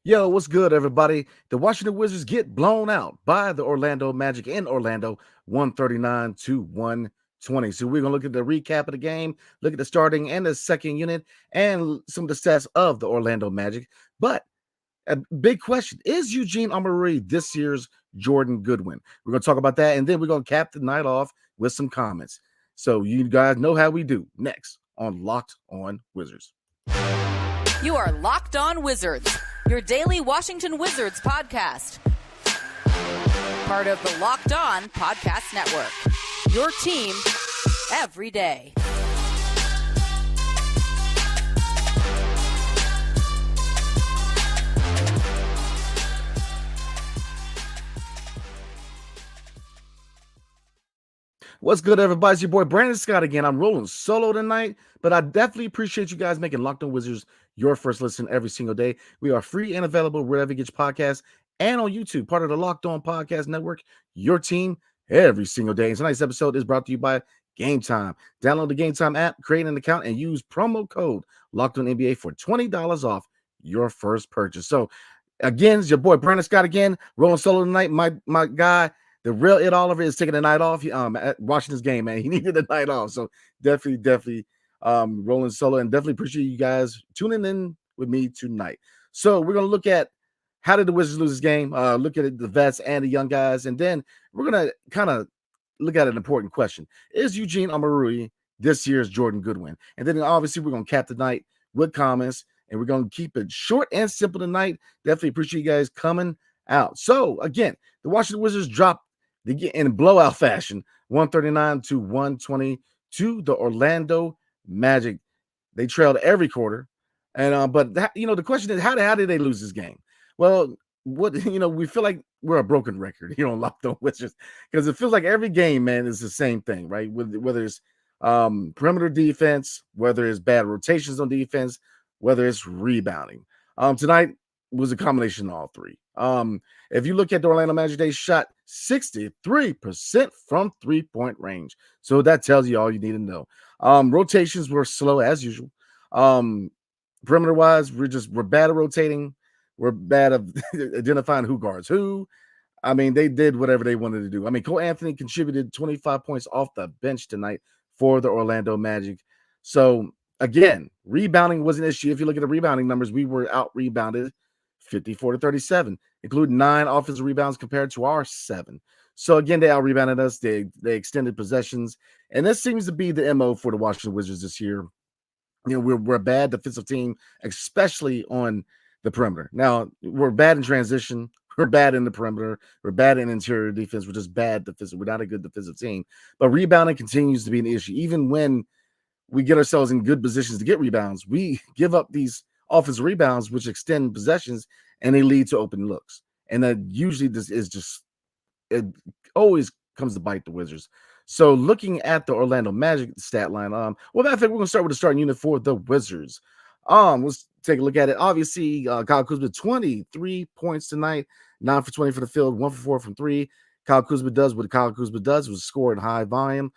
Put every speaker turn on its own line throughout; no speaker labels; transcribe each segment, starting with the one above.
Yo, what's good, everybody? The Washington Wizards get blown out by the Orlando Magic in Orlando, 139 to 120. So we're going to look at the recap of the game, look at the starting and the second unit, and some of the stats of the Orlando Magic. But a big question, is Eugene Omoruyi this year's Jordan Goodwin? We're going to talk about that, and then we're going to cap the night off with some comments. So you guys know how we do next on Locked On Wizards.
You are Locked On Wizards, your daily Washington Wizards podcast. Part of the Locked On Podcast Network, your team every day.
What's good, everybody? It's your boy Brandon Scott again. I'm rolling solo tonight, but I definitely appreciate you guys making Locked On Wizards your first listen every single day. We are free and available wherever you get your podcasts and on YouTube, part of the Locked On Podcast Network, your team every single day. And tonight's episode is brought to you by Gametime. Download the Gametime app, create an account, and use promo code Locked On NBA for $20 off your first purchase. So, again, it's your boy Brandon Scott again, rolling solo tonight. My guy, the real It Oliver, is taking a night off. At Washington's game, man. He needed a night off. So definitely rolling solo, and definitely appreciate you guys tuning in with me tonight. So we're gonna look at how did the Wizards lose this game, look at the vets and the young guys, and then we're gonna kind of look at an important question. Is Eugene Omoruyi this year's Jordan Goodwin? And then obviously we're gonna cap the night with comments, and we're gonna keep it short and simple tonight. Definitely appreciate you guys coming out. So again, the Washington Wizards dropped in blowout fashion, 139 to 120 to the Orlando Magic. They trailed every quarter, and but the question is, how did they lose this game? Well, we feel like we're a broken record here on Locked On Wizards, because it feels like every game, man, is the same thing, right? Whether it's perimeter defense, whether it's bad rotations on defense, whether it's rebounding. Tonight was a combination of all three. If you look at the Orlando Magic, they shot 63% from three-point range. So that tells you all you need to know. Rotations were slow as usual. Perimeter-wise, we're bad at rotating. We're bad at identifying who guards who. I mean, they did whatever they wanted to do. I mean, Cole Anthony contributed 25 points off the bench tonight for the Orlando Magic. So, again, rebounding was an issue. If you look at the rebounding numbers, we were out-rebounded 54-37, including 9 offensive rebounds compared to our 7. So again, they out-rebounded us. They extended possessions, and this seems to be the MO for the Washington Wizards this year. We're a bad defensive team, especially on the perimeter. Now, we're bad in transition. We're bad in the perimeter. We're bad in interior defense. We're just bad defensive. We're not a good defensive team. But rebounding continues to be an issue. Even when we get ourselves in good positions to get rebounds, we give up these offensive rebounds, which extend possessions, and they lead to open looks. And that usually it always comes to bite the Wizards. So looking at the Orlando Magic stat line, matter of fact, we're going to start with the starting unit for the Wizards. Let's take a look at it. Obviously, Kyle Kuzma, 23 points tonight, 9 for 20 for the field, 1 for 4 from 3. Kyle Kuzma does what Kyle Kuzma does, was score in high volume.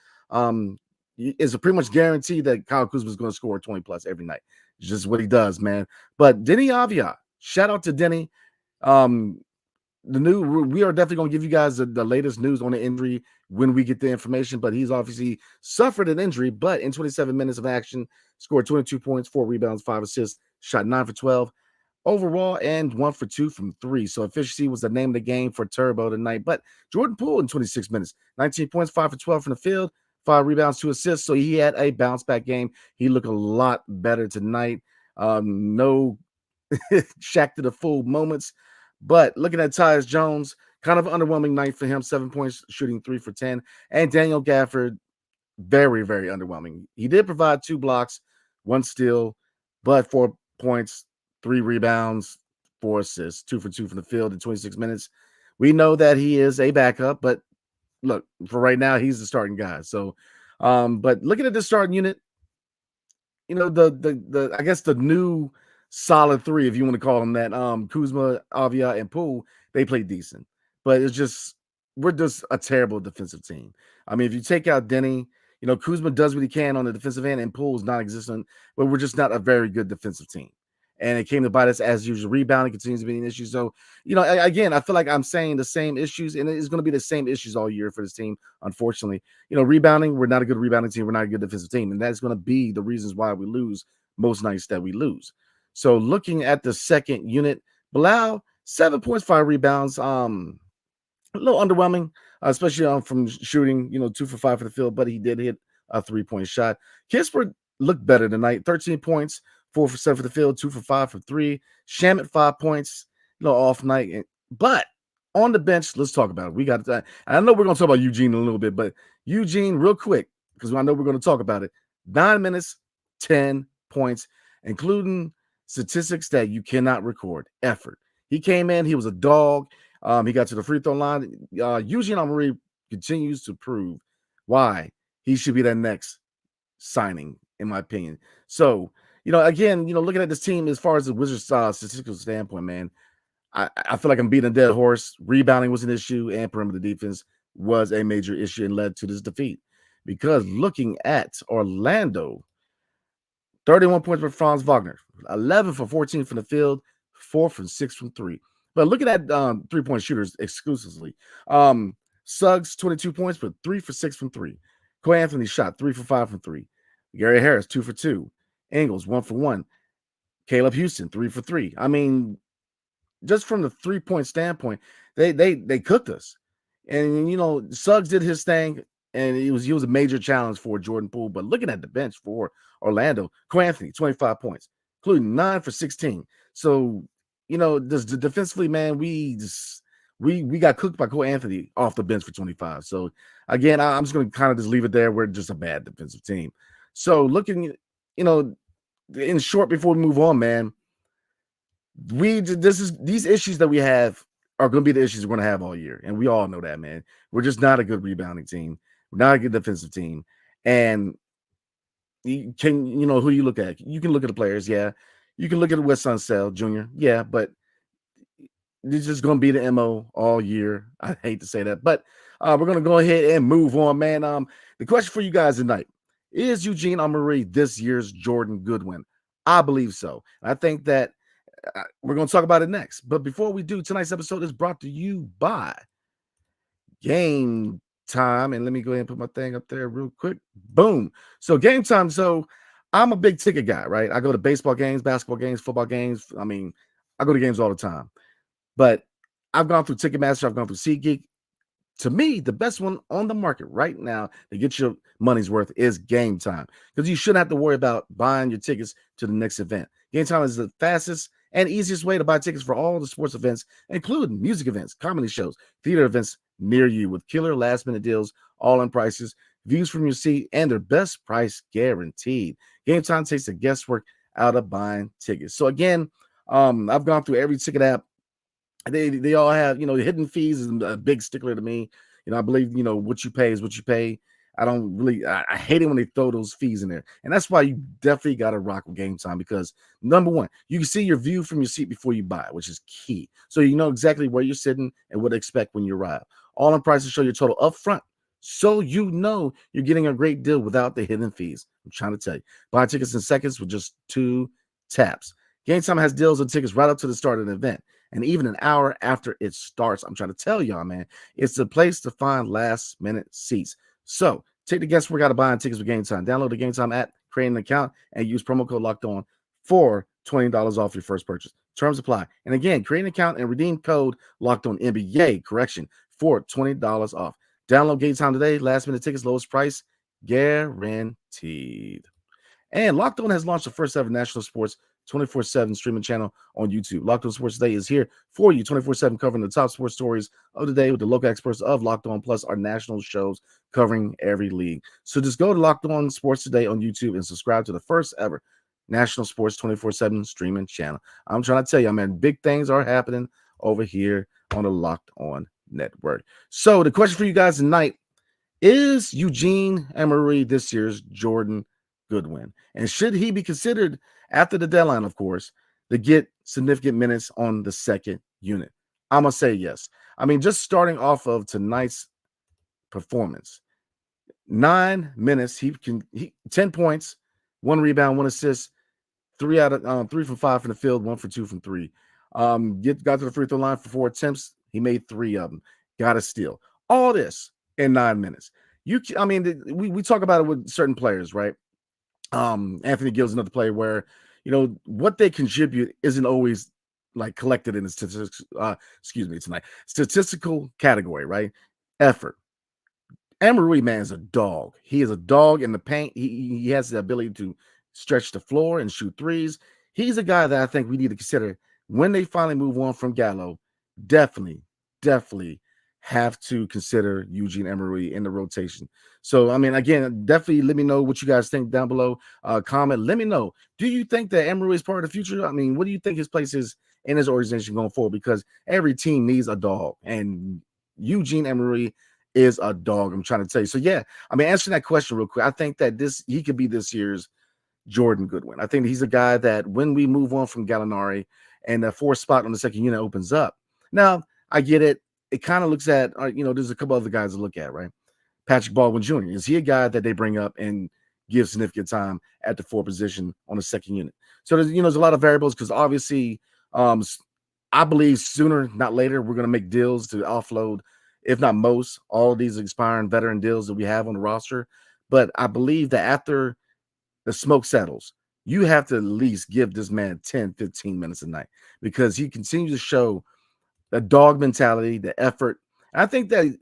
It's a pretty much guaranteed that Kyle Kuzma is going to score 20 plus every night. It's just what he does, man. But Deni Avdija, shout out to Deni. We are definitely going to give you guys the latest news on the injury when we get the information, but he's obviously suffered an injury, but in 27 minutes of action, scored 22 points, 4 rebounds, 5 assists, shot 9 for 12 overall, and 1 for 2 from 3. So efficiency was the name of the game for Turbo tonight. But Jordan Poole in 26 minutes, 19 points, 5 for 12 from the field, 5 rebounds, 2 assists. So he had a bounce back game. He looked a lot better tonight. No Shaq to the full moments. But looking at Tyus Jones, kind of an underwhelming night for him, 7 points, shooting 3 for 10. And Daniel Gafford, very, very underwhelming. He did provide 2 blocks, 1 steal, but 4 points, 3 rebounds, 4 assists, 2 for 2 from the field in 26 minutes. We know that he is a backup, but look, for right now, he's the starting guy. So, but looking at the starting unit, the I guess the new solid 3, if you want to call them that, Kuzma, Avdija, and Poole, they played decent. But we're just a terrible defensive team. I mean, if you take out Deni, Kuzma does what he can on the defensive end, and Poole's non-existent, but we're just not a very good defensive team. and it came to bite us as usual. Rebounding continues to be an issue. So, again, I feel like I'm saying the same issues, and it's going to be the same issues all year for this team, unfortunately. Rebounding, we're not a good rebounding team. We're not a good defensive team, and that's going to be the reasons why we lose most nights that we lose. So looking at the second unit, Bilal, 7 points, 5 rebounds. A little underwhelming, especially from shooting, 2 for 5 for the field, but he did hit a 3-point shot. Kispert looked better tonight, 13 points, 4 for 7 for the field, 2 for 5 for 3. Shamet, 5 points, off night. But on the bench, let's talk about it. We got that. I know we're going to talk about Eugene in a little bit, but Eugene, real quick, because I know we're going to talk about it. 9 minutes, 10 points, including statistics that you cannot record. Effort. He came in, he was a dog. He got to the free throw line. Eugene Omoruyi continues to prove why he should be that next signing, in my opinion. So, again, looking at this team as far as the Wizards statistical standpoint, man, I feel like I'm beating a dead horse. Rebounding was an issue, and perimeter defense was a major issue and led to this defeat. Because looking at Orlando, 31 points for Franz Wagner, 11 for 14 from the field, 4 from 6 from 3. But look at that 3-point shooters exclusively. Suggs, 22 points, but 3 for 6 from 3. Cole Anthony shot 3 for 5 from 3. Gary Harris, 2 for 2. Ingles, 1 for 1. Caleb Houston, 3 for 3. I mean, just from the 3-point standpoint, they cooked us. And Suggs did his thing, and he was a major challenge for Jordan Poole. But looking at the bench for Orlando, Cole Anthony, 25 points, including 9 for 16. So defensively, man, we got cooked by Cole Anthony off the bench for 25. So again, I'm just going to kind of just leave it there. We're just a bad defensive team. So looking, in short, before we move on, man, these issues that we have are going to be the issues we're going to have all year, and we all know that, man. We're just not a good rebounding team. We're not a good defensive team, and who you look at? You can look at the players, yeah. You can look at Wes Unseld Jr., yeah, but this is going to be the MO all year. I hate to say that, but we're going to go ahead and move on, man. The question for you guys tonight, is Eugene Omoruyi this year's Jordan Goodwin? I believe so. I think that we're going to talk about it next. But before we do, tonight's episode is brought to you by Gametime. And let me go ahead and put my thing up there real quick. Boom. So Gametime. So I'm a big ticket guy, right? I go to baseball games, basketball games, football games. I mean, I go to games all the time. But I've gone through Ticketmaster. I've gone through SeatGeek. To me, the best one on the market right now to get your money's worth is Gametime, because you shouldn't have to worry about buying your tickets to the next event. Gametime is the fastest and easiest way to buy tickets for all the sports events, including music events, comedy shows, theater events near you, with killer last-minute deals, all-in prices, views from your seat, and their best price guaranteed. Gametime takes the guesswork out of buying tickets. So again, I've gone through every ticket app. They all have, hidden fees is a big stickler to me. I believe, what you pay is what you pay. I hate it when they throw those fees in there. And that's why you definitely got to rock with Gametime, because number one, you can see your view from your seat before you buy, which is key. So you know exactly where you're sitting and what to expect when you arrive. All in prices show your total up front, so you know you're getting a great deal without the hidden fees. I'm trying to tell you. Buy tickets in seconds with just 2 taps. Gametime has deals on tickets right up to the start of the event, and even an hour after it starts. I'm trying to tell y'all, man, it's the place to find last-minute seats. So take the guesswork out of buying tickets with Gametime. Download the Gametime app, create an account, and use promo code Locked On for $20 off your first purchase. Terms apply. And again, create an account and redeem code Locked On NBA for $20 off. Download Gametime today. Last-minute tickets, lowest price guaranteed. And Locked On has launched the first ever national sports 24/7 streaming channel on YouTube. Locked On Sports Today is here for you 24/7, covering the top sports stories of the day with the local experts of Locked On, plus our national shows covering every league. So just go to Locked On Sports Today on YouTube and subscribe to the first ever national sports 24/7 streaming channel. I'm trying to tell you, man, big things are happening over here on the Locked On Network. So the question for you guys tonight, is Eugene Omoruyi this year's Jordan Goodwin? And should he be considered, after the deadline, of course, to get significant minutes on the second unit? I'm going to say yes. I mean, just starting off of tonight's performance, 9 minutes, 10 points, 1 rebound, 1 assist, 3 from 5 from the field, 1 for 2 from 3. Got to the free throw line for 4 attempts. He made 3 of them. Got a steal. All this in 9 minutes. We talk about it with certain players, right? Anthony Gill's another player where, what they contribute isn't always like collected in the statistical category, right? Effort. Omoruyi, man, is a dog. He is a dog in the paint. He has the ability to stretch the floor and shoot threes. He's a guy that I think we need to consider when they finally move on from Gallo. Definitely have to consider Eugene Omoruyi in the rotation. So, again, definitely let me know what you guys think down below. Comment. Let me know. Do you think that Omoruyi is part of the future? What do you think his place is in his organization going forward? Because every team needs a dog, and Eugene Omoruyi is a dog. I'm trying to tell you. So, yeah, answering that question real quick, I think that he could be this year's Jordan Goodwin. I think he's a guy that when we move on from Gallinari and the 4th spot on the second unit opens up. Now, I get it. It kind of looks at, there's a couple other guys to look at, right? Patrick Baldwin Jr. Is he a guy that they bring up and give significant time at the 4 position on the second unit? So there's a lot of variables because obviously, I believe sooner, not later, we're going to make deals to offload, if not most, all of these expiring veteran deals that we have on the roster. But I believe that after the smoke settles, you have to at least give this man 10, 15 minutes a night because he continues to show the dog mentality, the effort. And I think that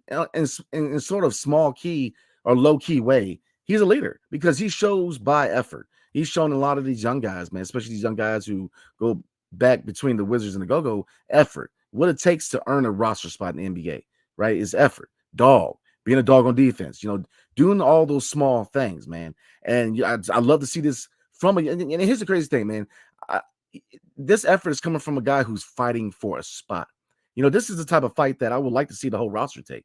in sort of small key or low key way, he's a leader because he shows by effort. He's shown a lot of these young guys, man, especially these young guys who go back between the Wizards and the Go-Go, effort. What it takes to earn a roster spot in the NBA, right, is effort. Dog, being a dog on defense, doing all those small things, man. And I love to see this from and here's the crazy thing, man. This effort is coming from a guy who's fighting for a spot. This is the type of fight that I would like to see the whole roster take.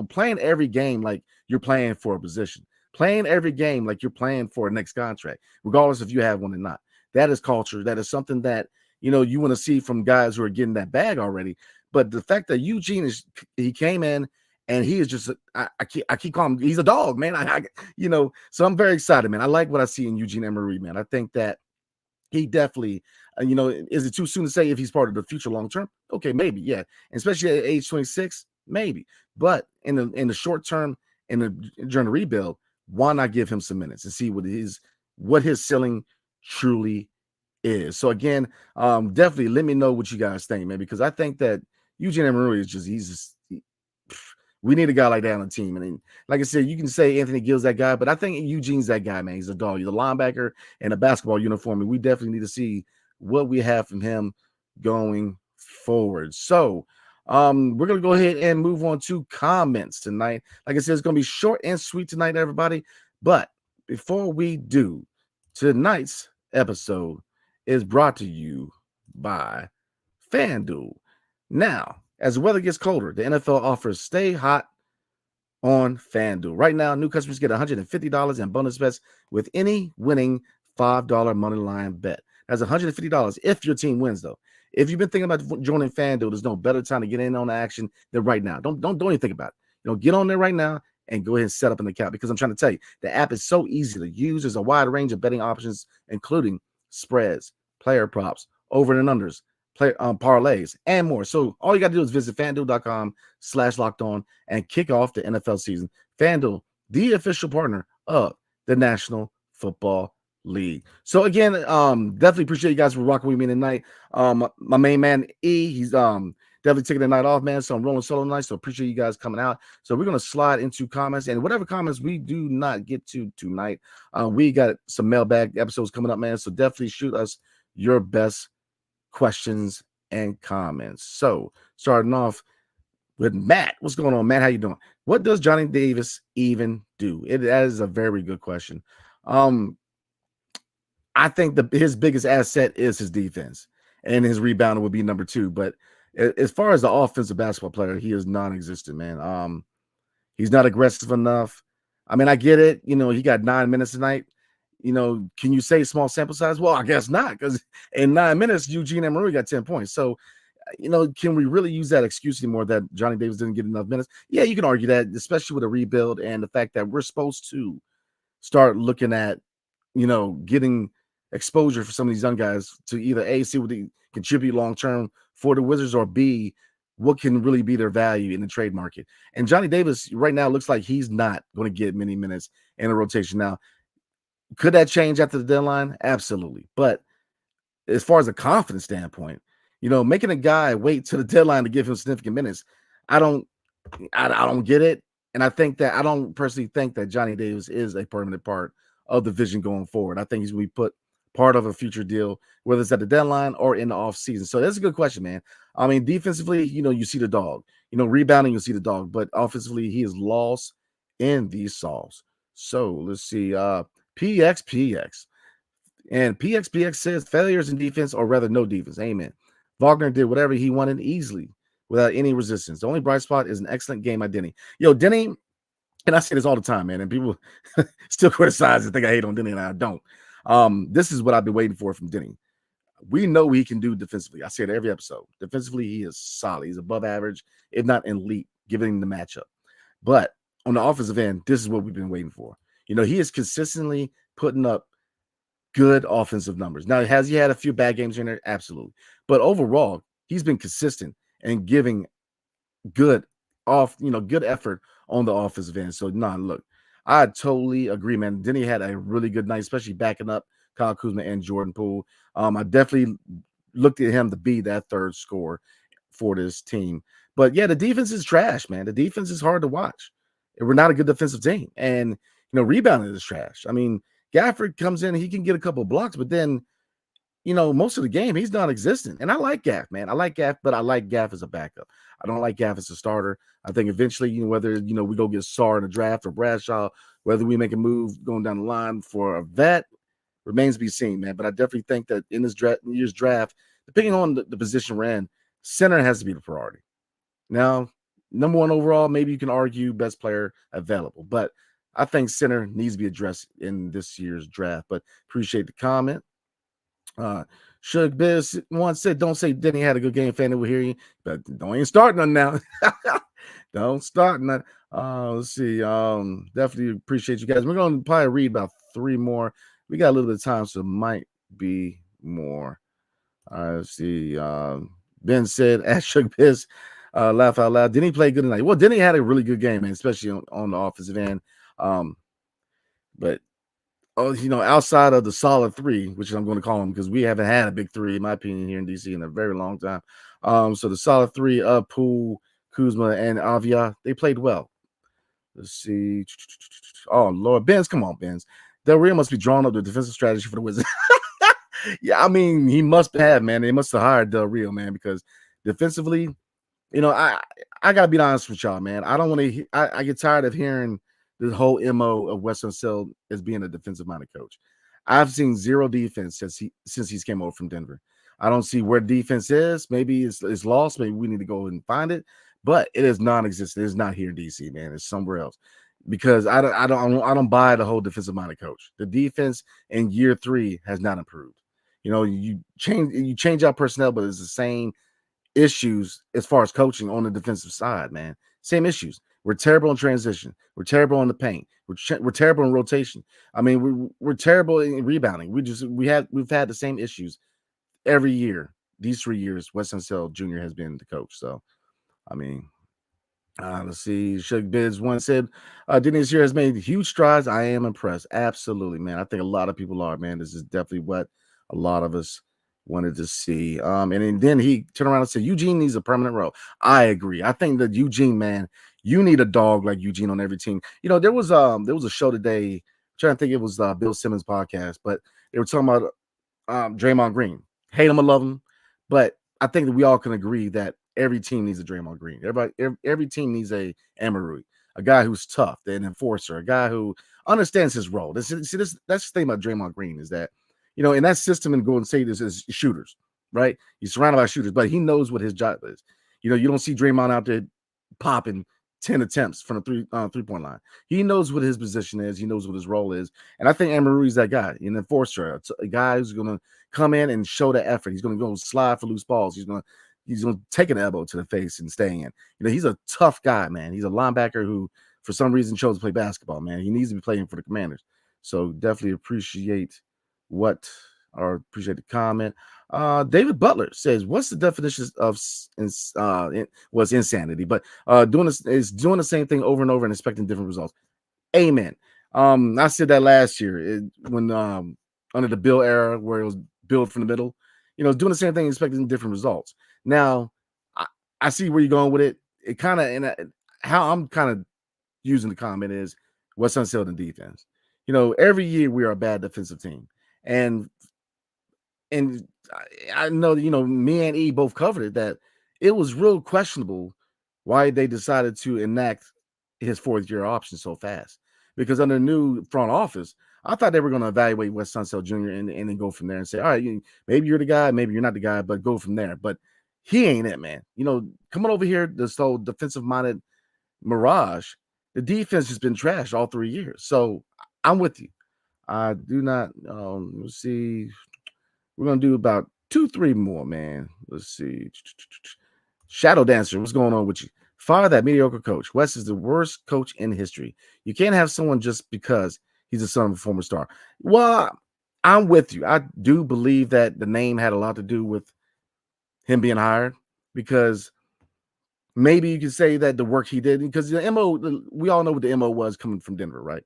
Playing every game like you're playing for a position, playing every game like you're playing for a next contract, regardless if you have one or not. That is culture. That is something that, you want to see from guys who are getting that bag already. But the fact that Eugene he came in and he is just, I keep calling him, he's a dog, man. So I'm very excited, man. I like what I see in Eugene Omoruyi, man. I think that he definitely, is it too soon to say if he's part of the future long term? Okay, maybe, yeah. And especially at age 26, maybe. But in the short term, during the rebuild, why not give him some minutes and see what his ceiling truly is? So again, definitely let me know what you guys think, man, because I think that Eugene Omoruyi is we need a guy like that on the team. And like I said, you can say Anthony Gill's that guy, but I think Eugene's that guy, man. He's a dog. He's a linebacker in a basketball uniform, and we definitely need to see what we have from him going forward. So we're going to go ahead and move on to comments tonight. Like I said, it's going to be short and sweet tonight, everybody. But before we do, tonight's episode is brought to you by FanDuel. Now, as the weather gets colder, the NFL offers stay hot on FanDuel. Right now, new customers get $150 in bonus bets with any winning $5 moneyline bet. That's $150 if your team wins, though. If you've been thinking about joining FanDuel, there's no better time to get in on the action than right now. Don't even think about it. Get on there right now and go ahead and set up an account because I'm trying to tell you, the app is so easy to use. There's a wide range of betting options, including spreads, player props, over and unders, parlays, and more. So all you got to do is visit FanDuel.com/lockedon and kick off the NFL season. FanDuel, the official partner of the National Football League. So again, definitely appreciate you guys for rocking with me tonight. My main man E, he's definitely taking the night off, man. So I'm rolling solo tonight. So appreciate you guys coming out. So we're gonna slide into comments, and whatever comments we do not get to tonight, we got some mailbag episodes coming up, man. So definitely shoot us your best questions and comments. So starting off with Matt. What's going on, Matt? How you doing? What does Johnny Davis even do? That is a very good question. I think his biggest asset is his defense, and his rebounder would be number 2. But as far as the offensive basketball player, he is non-existent, man. He's not aggressive enough. I get it. He got 9 minutes tonight. Can you say small sample size? Well, I guess not, because in 9 minutes, Eugene Omoruyi got 10 points. So, can we really use that excuse anymore that Johnny Davis didn't get enough minutes? Yeah, you can argue that, especially with a rebuild and the fact that we're supposed to start looking at, getting exposure for some of these young guys to either A, see what they contribute long term for the Wizards, or B, what can really be their value in the trade market. And Johnny Davis right now looks like he's not going to get many minutes in a rotation. Now, could that change after the deadline? Absolutely. But as far as a confidence standpoint, making a guy wait to the deadline to give him significant minutes, I don't get it. And I don't personally think that Johnny Davis is a permanent part of the vision going forward. I think he's going to be put part of a future deal, whether it's at the deadline or in the offseason. So that's a good question, man. I mean, defensively, you see the dog. Rebounding, you'll see the dog. But offensively, he is lost in these solves. So let's see. PXPX. And PXPX says failures in defense, or rather no defense. Amen. Wagner did whatever he wanted easily without any resistance. The only bright spot is an excellent game by Deni. Deni, and I say this all the time, man, and people still criticize and think I hate on Deni, and I don't. This is what I've been waiting for from Deni. We know what he can do defensively. I say it every episode. Defensively, he is solid. He's above average, if not elite, given the matchup. But on the offensive end, this is what we've been waiting for. He is consistently putting up good offensive numbers. Now, has he had a few bad games in there? Absolutely. But overall, he's been consistent and giving good effort on the offensive end. So, look, I totally agree, man. Denny had a really good night, especially backing up Kyle Kuzma and Jordan Poole. I definitely looked at him to be that third scorer for this team. But, yeah, the defense is trash, man. The defense is hard to watch. We're not a good defensive team. And, rebounding is trash. I mean, Gafford comes in, he can get a couple of blocks, but then, most of the game, he's non-existent. And I like Gaff, man. I like Gaff, but I like Gaff as a backup. I don't like Gaff as a starter. I think eventually, whether, we go get Sarr in a draft or Bradshaw, whether we make a move going down the line for a vet, remains to be seen, man. But I definitely think that in this year's draft, depending on the position we're in, center has to be the priority. Now, number one overall, maybe you can argue best player available, but I think center needs to be addressed in this year's draft. But appreciate the comment. Shug Biz once said, "Don't say Denny had a good game. FanDuel will hear you, but don't even start none now. Don't start none." Let's see. Definitely appreciate you guys. We're going to probably read about 3 more. We got a little bit of time, so it might be more. Let's see. Ben said, "Ask Shug Biz, laugh out loud. Denny played good tonight." Well, Denny had a really good game, man, especially on the offensive end. But outside of the solid 3, which I'm going to call them because we haven't had a big 3, in my opinion, here in DC in a very long time. So the solid 3 of Poole, Kuzma, and Avdija, they played well. Let's see. Oh Lord, Benz, come on, Benz. Del Rio must be drawing up the defensive strategy for the Wizards. Yeah, I mean, he must have, man. They must have hired Del Rio, man, because defensively, I gotta be honest with y'all, man. I don't want to. I get tired of hearing the whole MO of Western Cell as being a defensive-minded coach. I've seen 0 defense since he's came over from Denver. I don't see where defense is. Maybe it's lost. Maybe we need to go and find it. But it is non-existent. It's not here in DC, man. It's somewhere else. Because I don't buy the whole defensive-minded coach. The defense in year 3 has not improved. You change out personnel, but it's the same issues as far as coaching on the defensive side, man. Same issues. We're terrible in transition. We're terrible in the paint. We're terrible in rotation. I mean, we're terrible in rebounding. We've had the same issues every year. These 3 years, Weston Sell Jr. has been the coach. So, I mean, let's see. Shug Biz once said, Denny this year has made huge strides. I am impressed. Absolutely, man. I think a lot of people are, man. This is definitely what a lot of us wanted to see. And then he turned around and said, Eugene needs a permanent role. I agree. I think that Eugene, man, you need a dog like Eugene on every team. There was a show today. I'm trying to think, it was Bill Simmons' podcast, but they were talking about Draymond Green. Hate him or love him, but I think that we all can agree that every team needs a Draymond Green. Every team needs a Omoruyi, a guy who's tough, an enforcer, a guy who understands his role. That's the thing about Draymond Green is that, in that system in Golden State is shooters, right? He's surrounded by shooters, but he knows what his job is. You don't see Draymond out there popping 10 attempts from the three-point line. He knows what his position is. He knows what his role is. And I think Omoruyi is that guy, an enforcer, a guy who's going to come in and show the effort. He's going to go slide for loose balls. He's going to take an elbow to the face and stay in. He's a tough guy, man. He's a linebacker who, for some reason, chose to play basketball, man. He needs to be playing for the Commanders. So definitely appreciate what or appreciate the comment. David Butler says, "What's the definition of was insanity?" But doing this is doing the same thing over and over and expecting different results. Amen. I said that last year when under the Bill era, where it was build from the middle. Doing the same thing, expecting different results. Now, I see where you're going with it. It kind of and how I'm kind of using the comment is what's unsettled in defense. Every year we are a bad defensive team, and I know me and E both covered it that it was real questionable why they decided to enact his 4th-year option so fast. Because under the new front office, I thought they were going to evaluate Wes Unseld Jr. and then go from there and say, all right, maybe you're the guy, maybe you're not the guy, but go from there. But he ain't it, man. Coming over here, this whole defensive-minded mirage, the defense has been trashed all 3 years. So I'm with you. I do not. Let's see. We're gonna do about 2-3 more, man. Let's see. Shadow Dancer, what's going on with you? Fire that mediocre coach. Wes is the worst coach in history. You can't have someone just because he's the son of a former star. Well, I'm with you. I do believe that the name had a lot to do with him being hired, because maybe you could say that the work he did, because the MO, we all know what the MO was coming from Denver, right?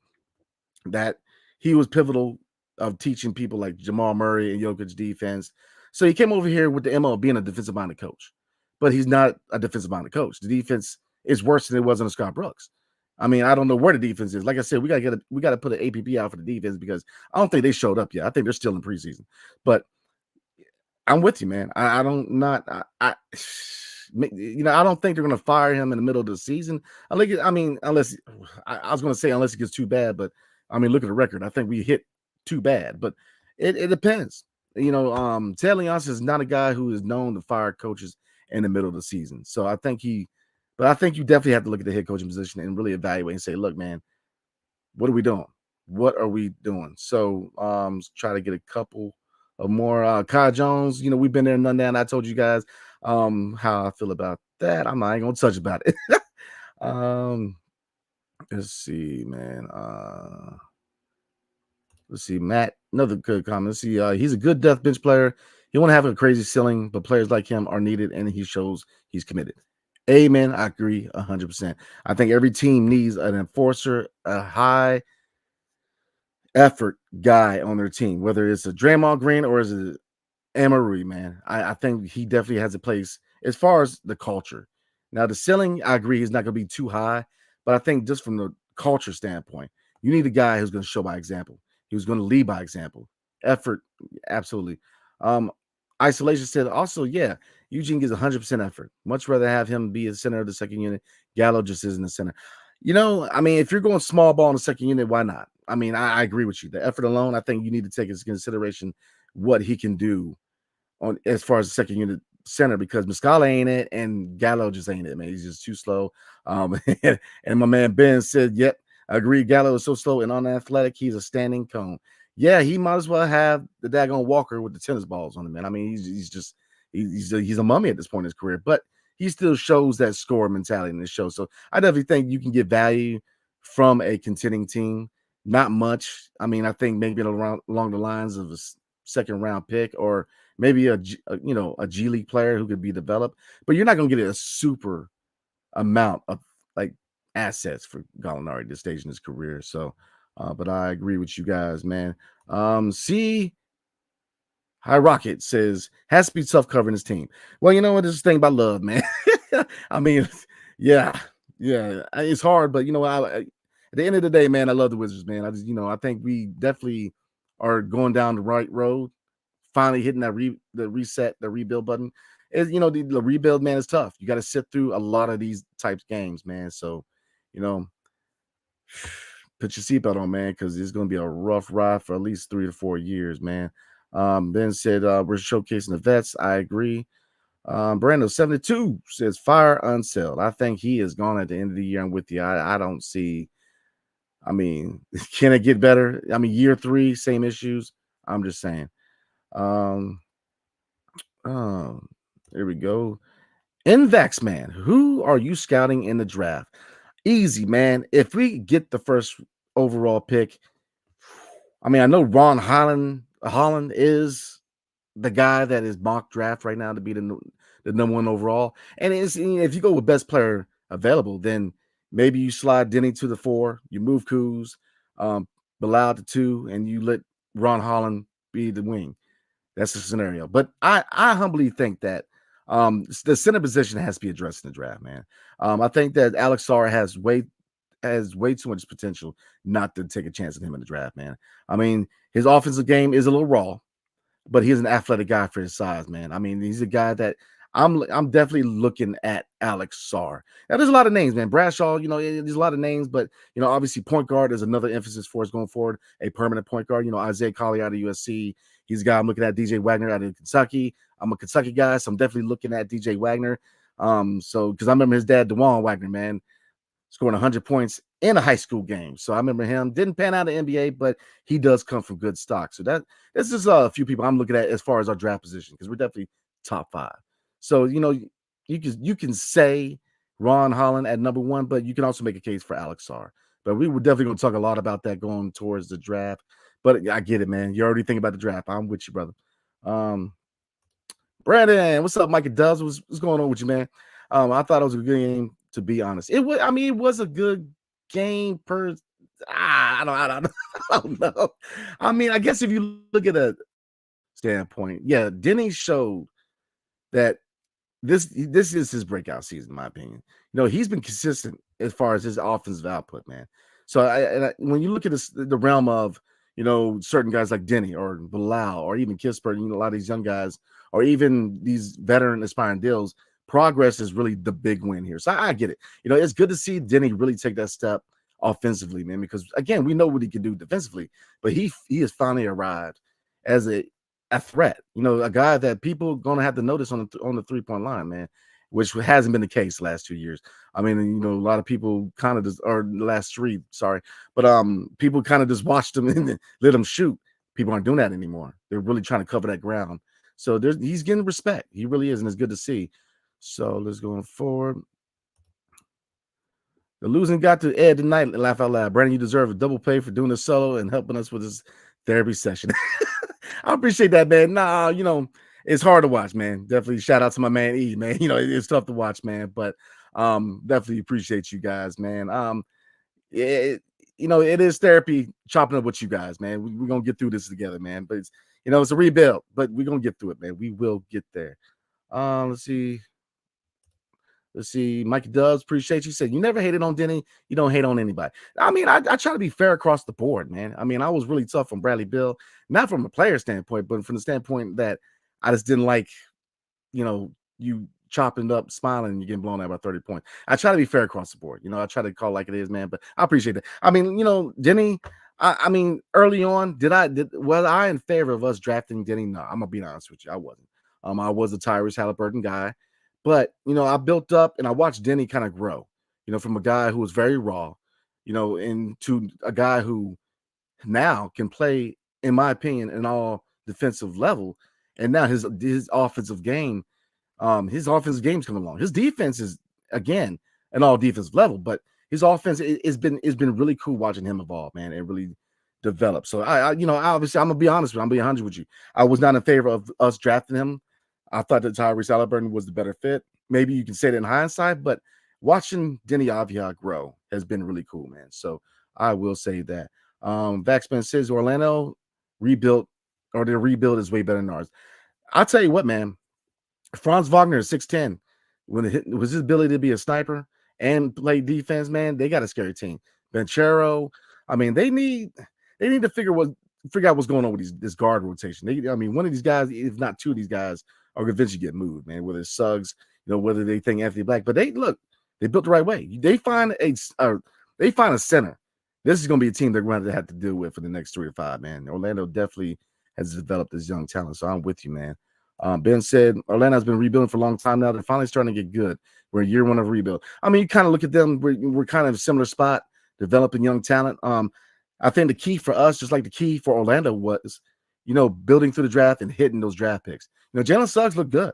That he was pivotal of teaching people like Jamal Murray and Jokic defense. So he came over here with the MO of being a defensive-minded coach, but he's not a defensive-minded coach. The defense is worse than it was under Scott Brooks. I mean, I don't know where the defense is. Like I said, we got to put an APP out for the defense, because I don't think they showed up yet. I think they're still in preseason. But I'm with you, man. I don't think they're going to fire him in the middle of the season. Unless I was going to say unless it gets too bad, but I mean, look at the record. I think we hit too bad, but it depends. Ted Leonsis is not a guy who is known to fire coaches in the middle of the season. So I think you definitely have to look at the head coaching position and really evaluate and say, look, man, what are we doing? What are we doing? So let's try to get a couple of more. Kai Jones, we've been there and done that. And I told you guys how I feel about that. I'm not going to touch about it. Let's see, man. Let's see, Matt, another good comment. Let's see, he's a good depth bench player. He won't have a crazy ceiling, but players like him are needed, and he shows he's committed. Amen. I agree 100%. I think every team needs an enforcer, a high effort guy on their team, whether it's a Draymond Green or is it Omoruyi, man. I think he definitely has a place as far as the culture. Now, the ceiling, I agree, he's not going to be too high, but I think just from the culture standpoint, you need a guy who's going to show by example. He was going to lead by example. Effort, absolutely. Isolation said also, yeah, Eugene gives 100% effort. Much rather have him be the center of the second unit. Gallo just isn't the center. If you're going small ball in the second unit, why not? I agree with you. The effort alone, I think you need to take into consideration what he can do on as far as the second unit center, because Muscala ain't it and Gallo just ain't it, man. He's just too slow. And my man Ben said, yep, I agree. Gallo is so slow and unathletic. He's a standing cone. Yeah, he might as well have the daggone Walker with the tennis balls on him, man. I mean, he's a mummy at this point in his career, but he still shows that score mentality in the show. So I definitely think you can get value from a contending team. Not much. I think maybe along the lines of a second round pick, or maybe a G League player who could be developed, but you're not going to get a super amount of like assets for Gallinari at this stage in his career. So, but I agree with you guys, man. High Rocket says has to be tough covering his team. Well, you know what? This is the thing about love, man. Yeah, it's hard, but at the end of the day, man, I love the Wizards, man. I think we definitely are going down the right road. Finally hitting that the rebuild button. The rebuild, man, is tough. You got to sit through a lot of these types games, man. So, put your seatbelt on, man, because it's going to be a rough ride for at least 3 to 4 years, man. Ben said we're showcasing the vets. I agree. Brando 72 says fire Unseld. I think he is gone at the end of the year. I'm with you. I don't see. Can it get better? Year 3, same issues. I'm just saying. There we go. Invex, man, who are you scouting in the draft? Easy, man. If we get the first overall pick, I know Ron Holland Holland is the guy that is mock draft right now to be the number one overall. And if you go with best player available, then maybe you slide Deni to the 4, you move Kuz, Bilal to 2, and you let Ron Holland be the wing. That's the scenario. But I humbly think that the center position has to be addressed in the draft, man. I think that Alex Sarr has way too much potential not to take a chance on him in the draft, man. I mean, his offensive game is a little raw, but he's an athletic guy for his size, man. I mean, he's a guy that I'm definitely looking at Alex Sarr. Now, there's a lot of names, man. Bradshaw, there's a lot of names, but obviously point guard is another emphasis for us going forward. A permanent point guard. Isaiah Collier out of USC. He's a guy I'm looking at. DJ Wagner out of Kentucky. I'm a Kentucky guy, so I'm definitely looking at DJ Wagner. Because I remember his dad, DeJuan Wagner, man, scoring 100 points in a high school game. So I remember him. Didn't pan out in the NBA, but he does come from good stock. So this is a few people I'm looking at as far as our draft position, because we're definitely top 5. So you can say Ron Holland at number 1, but you can also make a case for Alex Sarr. But we were definitely going to talk a lot about that going towards the draft. But I get it, man. You already think about the draft. I'm with you, brother. Brandon, what's up, Mike? Does what's going on with you, man? I thought it was a good game, to be honest. It was a good game per. I don't know. I mean, I guess if you look at a standpoint, yeah, Deni showed that this is his breakout season, in my opinion. He's been consistent as far as his offensive output, man. So when you look at the realm of certain guys like Deni or Bilal or even Kispert, a lot of these young guys, or even these veteran aspiring deals, progress is really the big win here. So I get it. It's good to see Deni really take that step offensively, man, because again, we know what he can do defensively, but he has finally arrived as a threat, a guy that people are going to have to notice on the 3-point line, man, which hasn't been the case the last 2 years. I mean, a lot of people kind of just, or the last 3, sorry, but people kind of just watched him and let him shoot. People aren't doing that anymore. They're really trying to cover that ground. So he's getting respect. He really is, and it's good to see. So let's go forward. The losing got to Ed tonight. Laugh out loud. Brandon, you deserve a double pay for doing this solo and helping us with this therapy session. I appreciate that, man. Nah, it's hard to watch, man. Definitely shout out to my man E, man. It's tough to watch, man. But definitely appreciate you guys, man. It is therapy chopping up with you guys, man. We're gonna get through this together, man. But it's a rebuild, but we're gonna get through it, man. We will get there. Let's see. Mikey Dubs, appreciate you. Said you never hated on Deni. You don't hate on anybody. I mean, I try to be fair across the board, man. I mean, I was really tough on Bradley Beal, not from a player standpoint, but from the standpoint that I just didn't like, you chopping up, smiling, and you're getting blown out by 30 points. I try to be fair across the board. I try to call like it is, man. But I appreciate that. I mean, Deni. I mean, early on, was I in favor of us drafting Deni? No, I'm gonna be honest with you, I wasn't. I was a Tyrese Halliburton guy. But, I built up and I watched Deni kind of grow, from a guy who was very raw, into a guy who now can play, in my opinion, an all defensive level. And now his offensive game, his offensive game's coming along. His defense is, again, an all defensive level, but his offense it's been really cool watching him evolve, man, and really develop. So I obviously I'm gonna be honest with you, I'm gonna be 100 with you. I was not in favor of us drafting him. I thought that Tyrese Halliburton was the better fit. Maybe you can say that in hindsight, but watching Deni Avdija grow has been really cool, man. So I will say that. Vaxman says Orlando rebuilt, or their rebuild is way better than ours. I'll tell you what, man. Franz Wagner is 6'10". When it was his ability to be a sniper and play defense, man, they got a scary team. Banchero, I mean, they need to figure out what's going on with this guard rotation. One of these guys, if not two of these guys, are going to eventually get moved, man, whether it's Suggs, whether they think Anthony Black. But they built the right way. They find a center. This is going to be a team they're going to have to deal with for the next 3 to 5, man. Orlando definitely has developed this young talent, so I'm with you, man. Ben said Orlando's been rebuilding for a long time now. They're finally starting to get good. We're in year 1 of rebuild. I mean, you kind of look at them. We're kind of a similar spot, developing young talent. I think the key for us, just like the key for Orlando was, building through the draft and hitting those draft picks. Jalen Suggs looked good.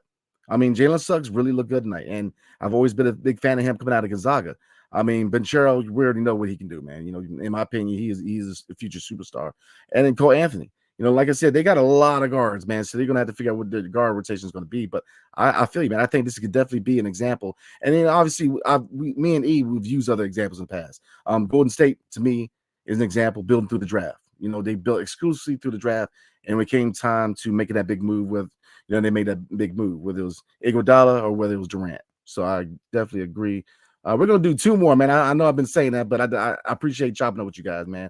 I mean, Jalen Suggs really looked good tonight, and I've always been a big fan of him coming out of Gonzaga. I mean, Banchero, we already know what he can do, man. In my opinion, he's a future superstar. And then Cole Anthony, Like I said, they got a lot of guards, man. So they're gonna have to figure out what the guard rotation is gonna be. But I feel you, man. I think this could definitely be an example. And then obviously, me and E, we've used other examples in the past. Golden State to me is an example building through the draft. They built exclusively through the draft, and when it came time to making that big move they made that big move, whether it was Iguodala or whether it was Durant. So I definitely agree. We're gonna do two more, man. I know I've been saying that, but I appreciate chopping up with you guys, man.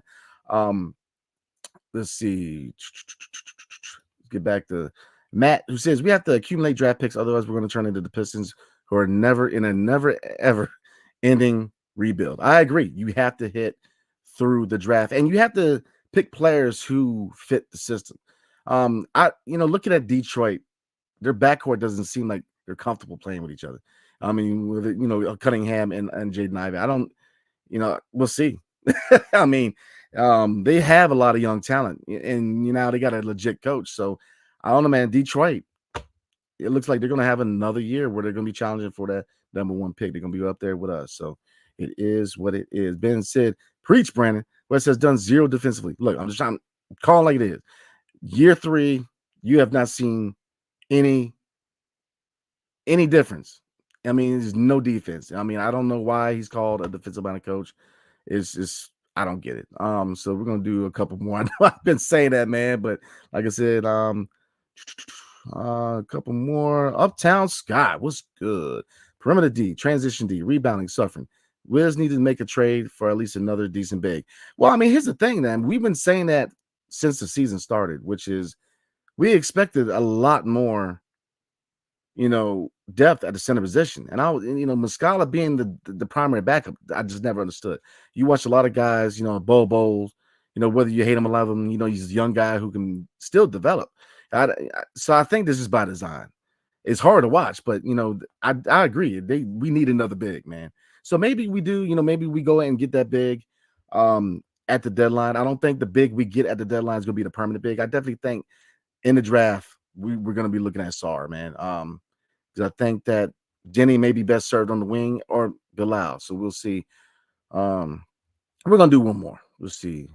Let's see. Let's get back to Matt, who says we have to accumulate draft picks, otherwise we're going to turn into the Pistons, who are never ever ending rebuild. I agree. You have to hit through the draft, and you have to pick players who fit the system. Looking at Detroit, their backcourt doesn't seem like they're comfortable playing with each other. I mean, with Cunningham and Jaden Ivey, we'll see. I mean, they have a lot of young talent, and they got a legit coach. So I don't know, man. Detroit, it looks like they're going to have another year where they're going to be challenging for that number one pick. They're going to be up there with us. So it is what it is. Ben said, "Preach, Brandon." West has done zero defensively. Look, I'm just trying to call it like it is. Year 3, you have not seen any difference. I mean, there's no defense. I mean, I don't know why he's called a defensive minded coach. It's just I don't get it. So we're gonna do a couple more. I know I've been saying that, man, but like I said, a couple more. Uptown Scott, what's good? Perimeter D, transition D, rebounding, suffering. Wiz needed to make a trade for at least another decent big. Well, I mean, here's the thing, man. We've been saying that since the season started, which is we expected a lot more, depth at the center position. And Muscala being the primary backup, I just never understood. You watch a lot of guys, Bobo, whether you hate him or love him, he's a young guy who can still develop. So I think this is by design. It's hard to watch, but I agree. We need another big, man. So maybe we do, maybe we go and get that big at the deadline. I don't think the big we get at the deadline is going to be the permanent big. I definitely think in the draft we're going to be looking at Sarr, man. Because I think that Deni may be best served on the wing or Bilal. So we'll see. We're going to do one more. We'll see.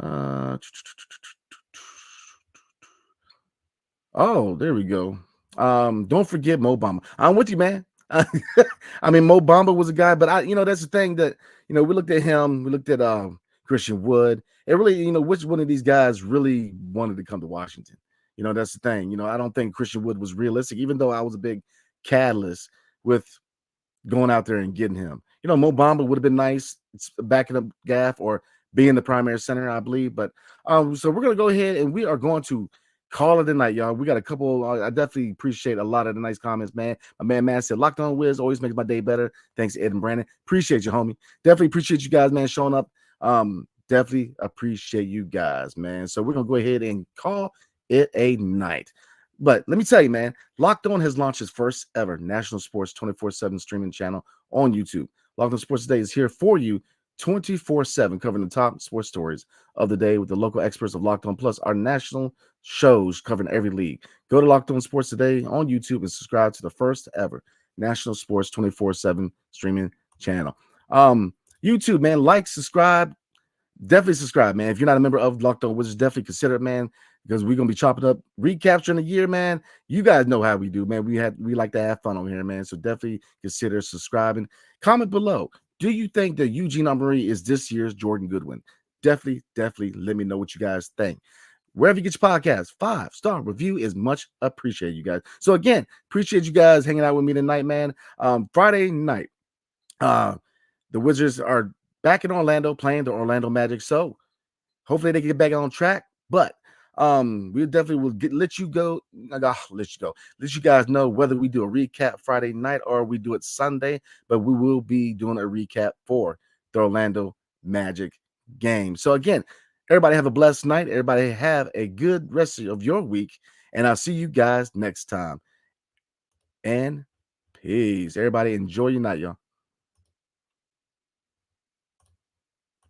Oh, there we go. Don't forget Mo Bamba. I'm with you, man. I mean, Mo Bamba was a guy, but that's the thing that, we looked at him. We looked at Christian Wood. It really, which one of these guys really wanted to come to Washington? That's the thing. I don't think Christian Wood was realistic, even though I was a big catalyst with going out there and getting him. Mo Bamba would have been nice, backing up Gaff or being the primary center, I believe. But so we're going to go ahead and we are going to call it a night, y'all. We got a couple. I definitely appreciate a lot of the nice comments, man. My man Matt said, "Locked On Wiz always makes my day better." Thanks, Ed and Brandon. Appreciate you, homie. Definitely appreciate you guys, man, showing up. Definitely appreciate you guys, man. So we're going to go ahead and call it a night. But let me tell you, man, Locked On has launched its first ever national sports 24/7 streaming channel on YouTube. Locked On Sports Today is here for you 24/7, covering the top sports stories of the day with the local experts of Locked On, plus our national shows covering every league. Go to Locked On Sports Today on YouTube and subscribe to the first ever national sports 24/7 streaming channel. YouTube, man, like, subscribe. Definitely subscribe, man. If you're not a member of Locked On Wizards, definitely consider it, man, because we're gonna be chopping up recapturing the year, man. You guys know how we do, man. We like to have fun over here, man. So definitely consider subscribing. Comment below. Do you think that Eugene Omoruyi is this year's Jordan Goodwin? Definitely let me know what you guys think. Wherever you get your podcast, 5-star review is much appreciated, you guys. So again, appreciate you guys hanging out with me tonight, man. Friday night, the Wizards are back in Orlando playing the Orlando Magic. So hopefully they get back on track. But we definitely will let you guys know whether we do a recap Friday night or we do it Sunday. But we will be doing a recap for the Orlando Magic game. So again, everybody have a blessed night. Everybody have a good rest of your week. And I'll see you guys next time. And peace. Everybody enjoy your night, y'all.